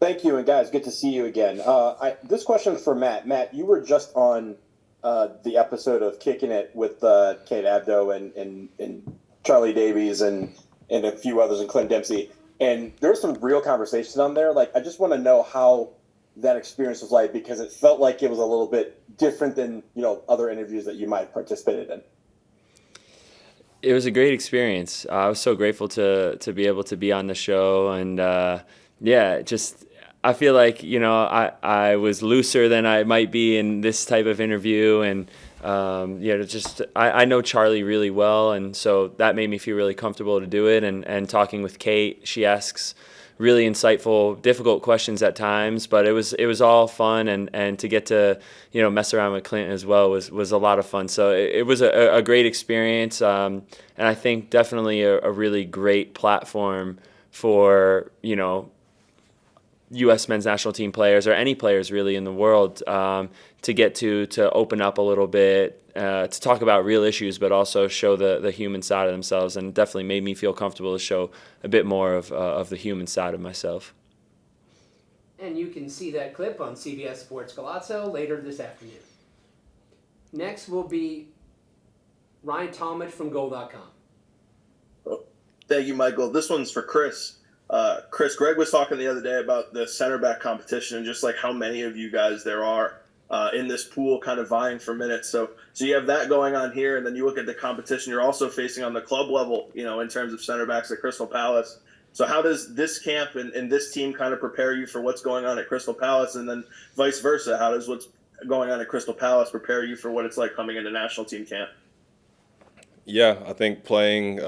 Thank you, and guys, good to see you again. This question is for Matt. Matt, you were just on the episode of Kicking It with Kate Abdo and Charlie Davies and a few others, and Clint Dempsey. And there's some real conversations on there. Like, I just want to know how that experience was like, because it felt like it was a little bit different than other interviews that you might have participated in. It was a great experience. I was so grateful to be able to be on the show, and just I feel like I was looser than I might be in this type of interview, and I know Charlie really well, and so that made me feel really comfortable to do it. And talking with Kate, she asks really insightful, difficult questions at times, but it was all fun, and to get to mess around with Clint as well was a lot of fun. So it was a great experience, and I think definitely a really great platform for U.S. men's national team players, or any players really in the world, to get to open up a little bit, to talk about real issues, but also show the human side of themselves, and definitely made me feel comfortable to show a bit more of the human side of myself. And you can see that clip on CBS Sports Golazo later this afternoon. Next will be Ryan Talmadge from Goal.com. Thank you, Michael. This one's for Chris. Chris, Greg was talking the other day about the center back competition and just like how many of you guys there are in this pool kind of vying for minutes. So you have that going on here, and then you look at the competition you're also facing on the club level, in terms of center backs at Crystal Palace. So how does this camp and this team kind of prepare you for what's going on at Crystal Palace, and then vice versa? How does what's going on at Crystal Palace prepare you for what it's like coming into national team camp? Yeah, I think playing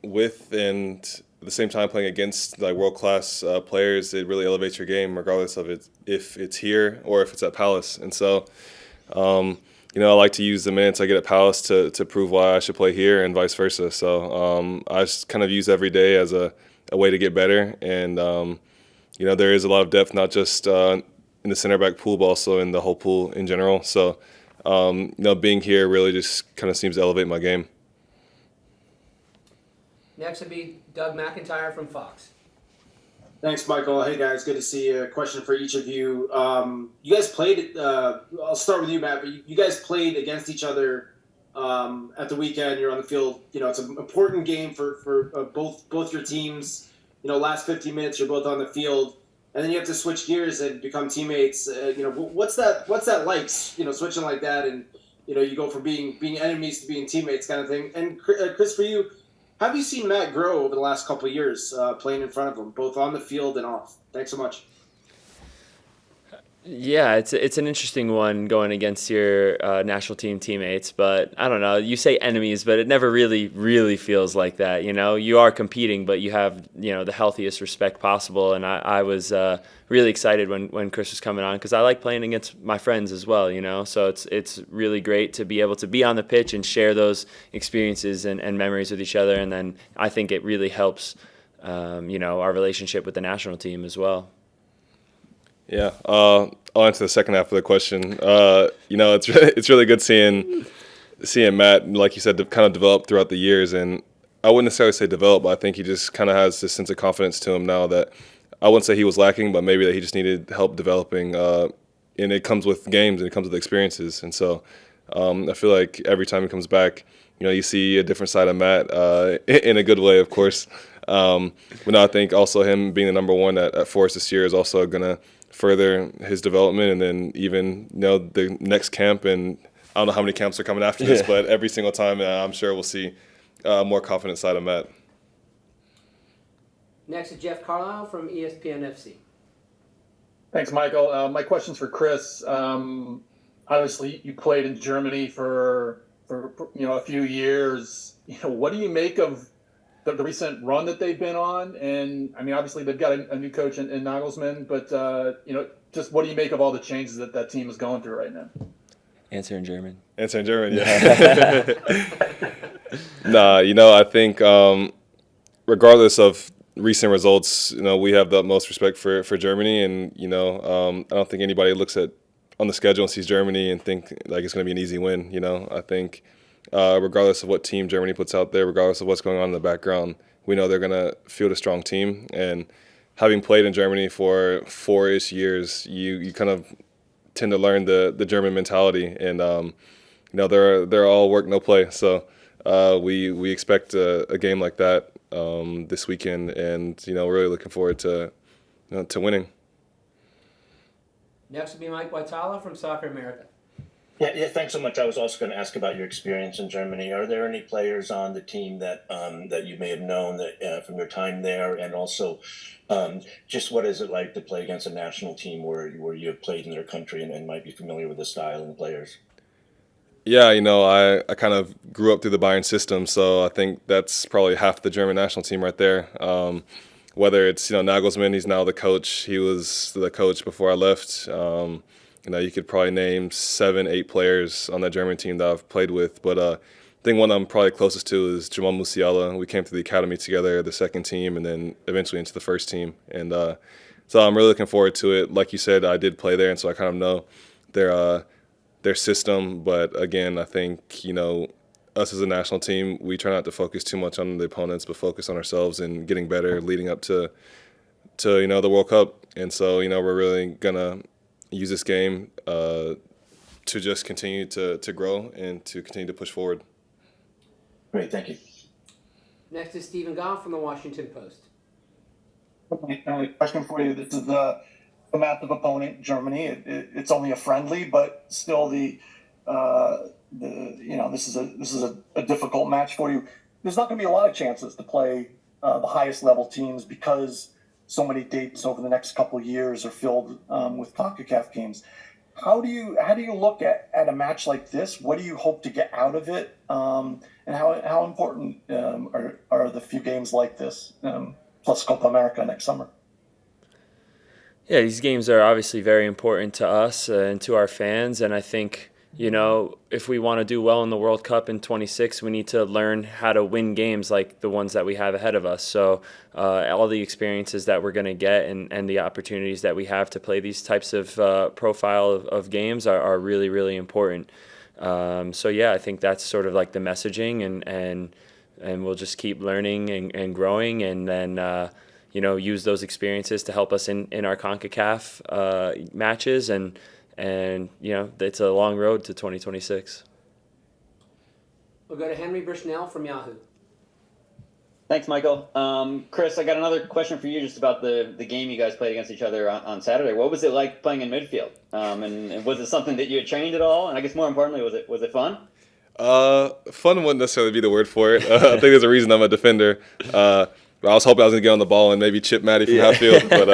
with and at the same time playing against like world-class players, it really elevates your game regardless of it, if it's here or if it's at Palace. And so, I like to use the minutes I get at Palace to prove why I should play here, and vice versa. So I just kind of use every day as a way to get better. And, there is a lot of depth, not just in the center back pool, but also in the whole pool in general. So, being here really just kind of seems to elevate my game. Next would be Doug McIntyre from Fox. Thanks, Michael. Hey, guys. Good to see you. A question for each of you. You guys played, I'll start with you, Matt, but you guys played against each other at the weekend. You're on the field. It's an important game for both your teams. Last 15 minutes, you're both on the field. And then you have to switch gears and become teammates. What's that like, switching like that, and, you go from being enemies to being teammates kind of thing. And Chris, for you, how have you seen Matt grow over the last couple of years playing in front of him, both on the field and off? Thanks so much. Yeah, it's an interesting one going against your national team teammates, but I don't know. You say enemies, but it never really feels like that. You are competing, but you have the healthiest respect possible. And I was really excited when Chris was coming on, because I like playing against my friends as well. So it's really great to be able to be on the pitch and share those experiences and memories with each other. And then I think it really helps our relationship with the national team as well. Yeah, I'll answer the second half of the question. It's really good seeing Matt, like you said, kind of develop throughout the years. And I wouldn't necessarily say develop, but I think he just kind of has this sense of confidence to him now that I wouldn't say he was lacking, but maybe that he just needed help developing. And it comes with games and it comes with experiences. And so I feel like every time he comes back, you see a different side of Matt in a good way, of course. But no, I think also him being the number one at Forest this year is also going to further his development, and then even the next camp, and I don't know how many camps are coming after this, but every single time I'm sure we'll see a more confident side of Matt. Next is Jeff Carlisle from ESPN FC. Thanks, Michael. My question's for Chris. Obviously, you played in Germany for a few years. What do you make of the recent run that they've been on? And I mean, obviously they've got a new coach in Nagelsmann, but just what do you make of all the changes that team is going through right now? Answer in German. Yeah. I think regardless of recent results, we have the utmost respect for Germany, and I don't think anybody looks on the schedule and sees Germany and think like it's going to be an easy win. I think regardless of what team Germany puts out there, regardless of what's going on in the background, we know they're going to field a strong team. And having played in Germany for 4-ish years, you kind of tend to learn the German mentality, and they're all work no play. So we expect a game like that this weekend, and we're really looking forward to winning. Next will be Mike Waitala from Soccer America. Yeah, thanks so much. I was also going to ask about your experience in Germany. Are there any players on the team that you may have known that from your time there, and also just what is it like to play against a national team where you have played in their country and might be familiar with the style and the players? Yeah, I kind of grew up through the Bayern system, so I think that's probably half the German national team right there. Whether it's Nagelsmann, he's now the coach. He was the coach before I left. You could probably name 7-8 players on that German team that I've played with. But I think one I'm probably closest to is Jamal Musiala. We came to the academy together, the second team, and then eventually into the first team. And so I'm really looking forward to it. Like you said, I did play there, and so I kind of know their system. But again, I think us as a national team, we try not to focus too much on the opponents, but focus on ourselves and getting better leading up to the World Cup. And so we're really gonna use this game to just continue to grow and to continue to push forward. Great, thank you. Next is Stephen Goff from the Washington Post. Okay, question for you. This is a massive opponent, Germany. It's only a friendly, but still this is a difficult match for you. There's not going to be a lot of chances to play the highest level teams because so many dates over the next couple of years are filled with CONCACAF games. How do you look at a match like this? What do you hope to get out of it? And how important are the few games like this, plus Copa America next summer? Yeah, these games are obviously very important to us and to our fans, and I think if we want to do well in the World Cup in 26, we need to learn how to win games like the ones that we have ahead of us. So all the experiences that we're going to get and the opportunities that we have to play these types of profile of games are really, really important. So yeah, I think that's sort of like the messaging, and we'll just keep learning and growing, and then use those experiences to help us in our CONCACAF matches, and it's a long road to 2026. We'll go to Henry Bushnell from Yahoo. Thanks, Michael. Chris, I got another question for you just about the game you guys played against each other on Saturday. What was it like playing in midfield? And was it something that you had trained at all? And I guess more importantly, was it fun? Fun wouldn't necessarily be the word for it. I think there's a reason I'm a defender. I was hoping I was going to get on the ball and maybe chip Maddie from half field, but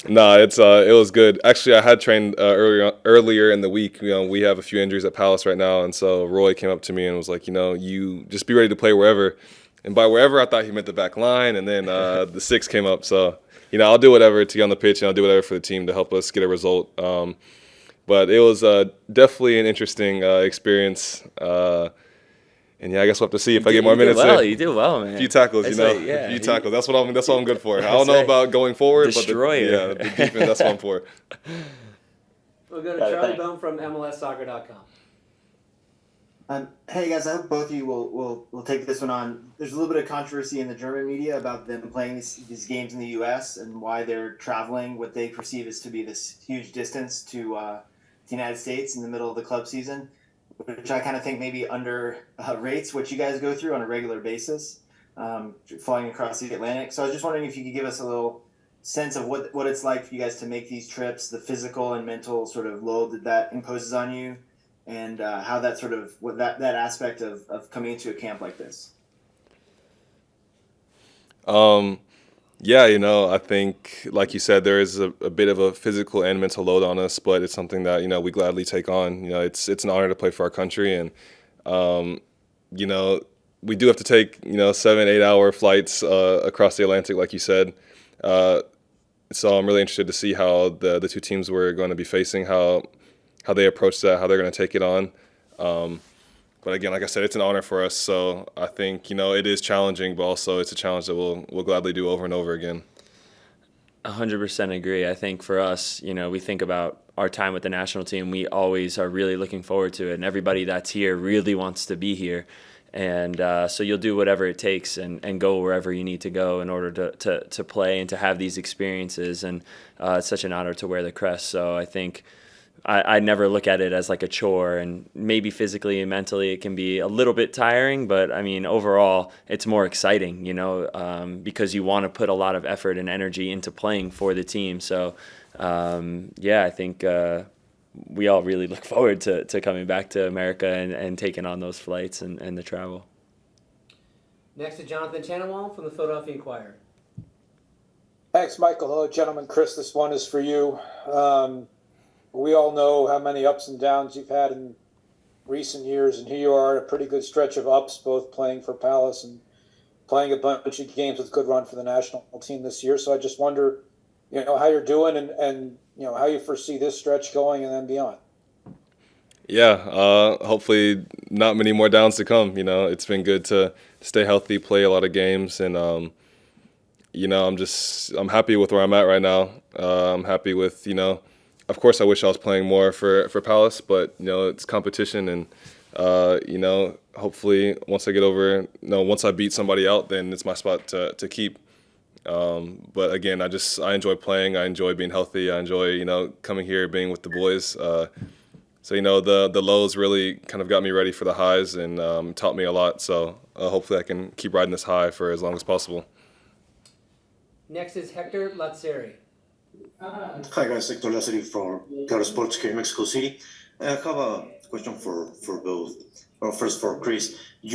it was good. Actually, I had trained earlier in the week. We have a few injuries at Palace right now, and so Roy came up to me and was like, you just be ready to play wherever. And by wherever, I thought he meant the back line, and then the 6 came up. So, I'll do whatever to get on the pitch, and I'll do whatever for the team to help us get a result. But it was definitely an interesting experience. And I guess we'll have to see if I get more minutes. You do well, man. A few tackles, a few tackles. That's what I'm good for. I don't know about going forward, destroyer. But the defense, that's what I'm for. We'll go to Charlie Bone from MLSsoccer.com. Hey guys, I hope both of you will take this one on. There's a little bit of controversy in the German media about them playing these games in the U.S. and why they're traveling what they perceive as to be this huge distance to the United States in the middle of the club season, which I kind of think maybe rates what you guys go through on a regular basis, flying across the Atlantic. So I was just wondering if you could give us a little sense of what it's like for you guys to make these trips, the physical and mental sort of load that imposes on you, and how that sort of that aspect of coming into a camp like this. I think, like you said, there is a bit of a physical and mental load on us, but it's something that, we gladly take on. It's an honor to play for our country, and, we do have to take, 7-8 hour flights across the Atlantic, like you said. So I'm really interested to see how the two teams we're going to be facing, how they approach that, how they're going to take it on. But again, like I said, it's an honor for us. So I think, it is challenging, but also it's a challenge that we'll gladly do over and over again. 100% agree. I think for us, we think about our time with the national team. We always are really looking forward to it. And everybody that's here really wants to be here. And so you'll do whatever it takes and go wherever you need to go in order to play and to have these experiences. And it's such an honor to wear the crest. So I think I never look at it as like a chore, and maybe physically and mentally it can be a little bit tiring, but I mean, overall it's more exciting, because you want to put a lot of effort and energy into playing for the team. So I think we all really look forward to coming back to America and taking on those flights and the travel. Next is Jonathan Chanawal from the Philadelphia Inquirer. Thanks, Michael. Hello, gentlemen. Chris, this one is for you. We all know how many ups and downs you've had in recent years, and here you are at a pretty good stretch of ups, both playing for Palace and playing a bunch of games with good run for the national team this year. So I just wonder, how you're doing and how you foresee this stretch going and then beyond. Yeah, hopefully not many more downs to come. It's been good to stay healthy, play a lot of games, and I'm happy with where I'm at right now. I'm happy with, of course I wish I was playing more for Palace, but it's competition, and hopefully once I beat somebody out, then it's my spot to keep. But again, I enjoy playing. I enjoy being healthy. I enjoy coming here, being with the boys. So the lows really kind of got me ready for the highs and taught me a lot. So hopefully I can keep riding this high for as long as possible. Next is Hector Lazzeri. Hi guys, Hector Lazzeri from Claro Sports here in Mexico City. I have a question for both. Well, first for Chris. As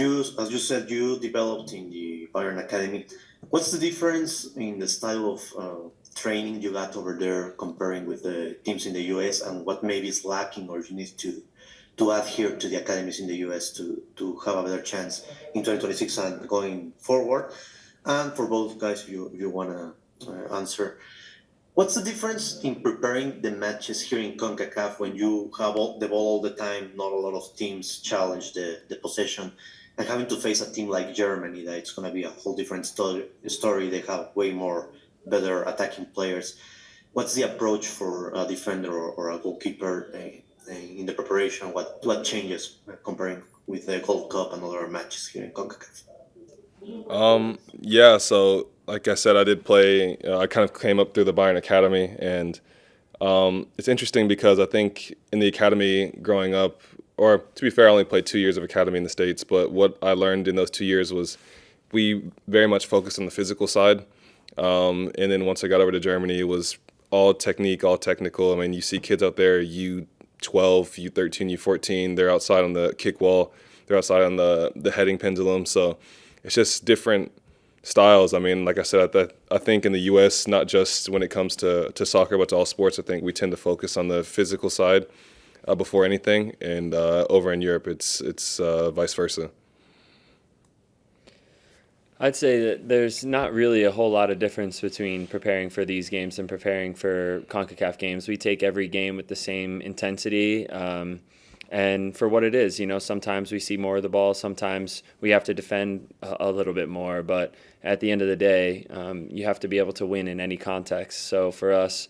you said, you developed in the Bayern Academy. What's the difference in the style of training you got over there comparing with the teams in the US, and what maybe is lacking or you need to add here to the academies in the US to have a better chance in 2026 and going forward? And for both guys, if you want to answer, what's the difference in preparing the matches here in CONCACAF when you have the ball all the time, not a lot of teams challenge the possession, and having to face a team like Germany that it's going to be a whole different story. They have way more better attacking players. What's the approach for a defender or a goalkeeper in the preparation? What changes comparing with the Gold Cup and other matches here in CONCACAF? So like I said, I did play. I kind of came up through the Bayern Academy, and it's interesting because I think in the academy growing up, or to be fair, I only played 2 years of academy in the States, but what I learned in those 2 years was we very much focused on the physical side. And then once I got over to Germany, it was all technique, all technical. I mean, you see kids out there, U12, U13, U14, they're outside on the kick wall, they're outside on the heading pendulum. So it's just different styles. I mean, like I said, I think in the U.S., not just when it comes to soccer, but to all sports, I think we tend to focus on the physical side before anything. And over in Europe, it's vice versa. I'd say that there's not really a whole lot of difference between preparing for these games and preparing for CONCACAF games. We take every game with the same intensity and for what it is. Sometimes we see more of the ball, sometimes we have to defend a little bit more, but at the end of the day, you have to be able to win in any context. So for us,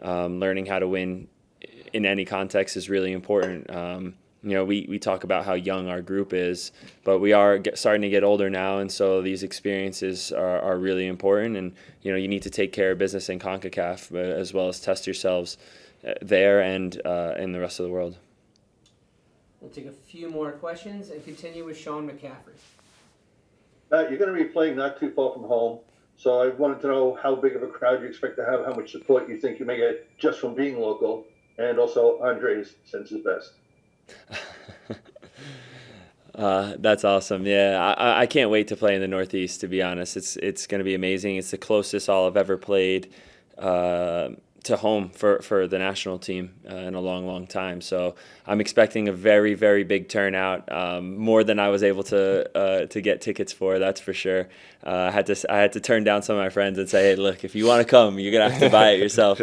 learning how to win in any context is really important. We talk about how young our group is, but we are starting to get older now, and so these experiences are really important. And you need to take care of business in CONCACAF as well as test yourselves there and in the rest of the world. We'll take a few more questions and continue with Sean McCaffrey. You're going to be playing not too far from home, so I wanted to know how big of a crowd you expect to have, how much support you think you may get just from being local, and also Andres sends his best. That's awesome. Yeah, I can't wait to play in the Northeast, to be honest. It's going to be amazing. It's the closest I'll have ever played to home for the national team in a long time. So I'm expecting a very, very big turnout, more than I was able to get tickets for, that's for sure. I had to turn down some of my friends and say, hey, look, if you want to come, you're going to have to buy it yourself,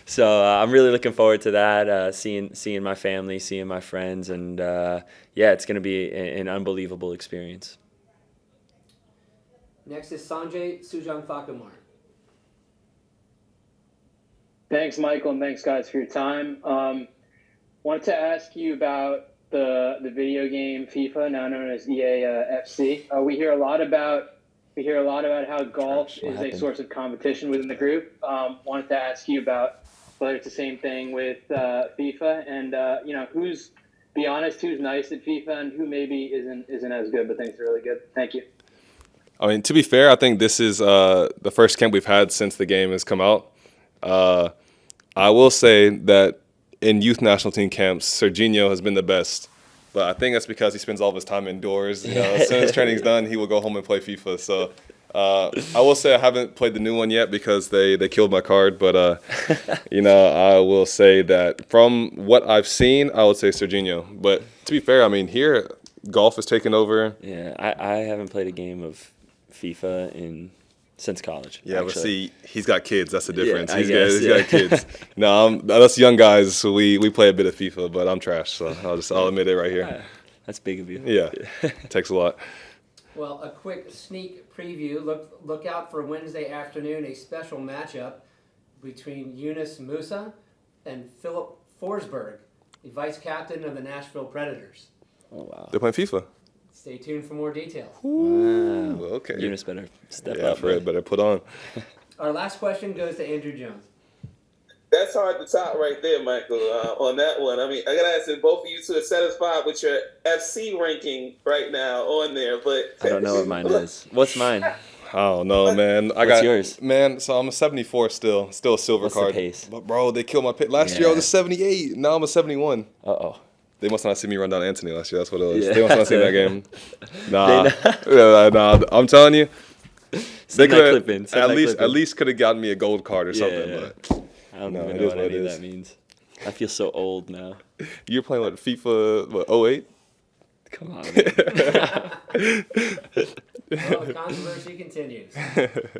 So I'm really looking forward to that, seeing my family, seeing my friends, and it's going to be an unbelievable experience. Next is Sanjay Sujan-Thakumar. Thanks, Michael, and thanks, guys, for your time. Wanted to ask you about the video game FIFA, now known as EA FC. We hear a lot about how golf What is happened? a source of competition within the group. Wanted to ask you about whether it's the same thing with FIFA, and who's nice at FIFA and who maybe isn't as good but thinks they're really good. Thank you. I mean, to be fair, I think this is the first camp we've had since the game has come out. I will say that in youth national team camps, Serginho has been the best. But I think that's because he spends all of his time indoors. As soon as training's done, he will go home and play FIFA. So I will say I haven't played the new one yet because they killed my card. But, I will say that from what I've seen, I would say Serginho. But to be fair, I mean, here, golf is taking over. Yeah, I haven't played a game of FIFA since college. Yeah, actually. but see, he's got kids. That's the difference. Yeah, He's got kids. No, us young guys, so we play a bit of FIFA, but I'm trash, so I'll admit it right here. That's big of you. Yeah, it takes a lot. Well, a quick sneak preview. Look out for Wednesday afternoon, a special matchup between Yunus Musa and Philip Forsberg, the vice captain of the Nashville Predators. Oh, wow. They're playing FIFA. Stay tuned for more details. Wow. Well, okay. Eunice better step Yeah, up. Fred better put on. Our last question goes to Andrew Jones. That's hard to top right there, Michael, on that one. I mean, I got to ask if both of you two are satisfied with your FC ranking right now on there, but I don't know what mine is. What's mine? I don't know, man. What's yours? Man, so I'm a 74 still a silver What's card. The pace? But bro, they killed my pick. Last year I was a 78. Now I'm a 71. Uh-oh. They must not see me run down Anthony last year. That's what it was. Yeah. They must not see that game. Nah, I'm telling you. They could at least could have gotten me a gold card or something. Yeah. But I don't even know what any of that means. I feel so old now. You're playing what, FIFA 08? Come on. Well, the controversy continues.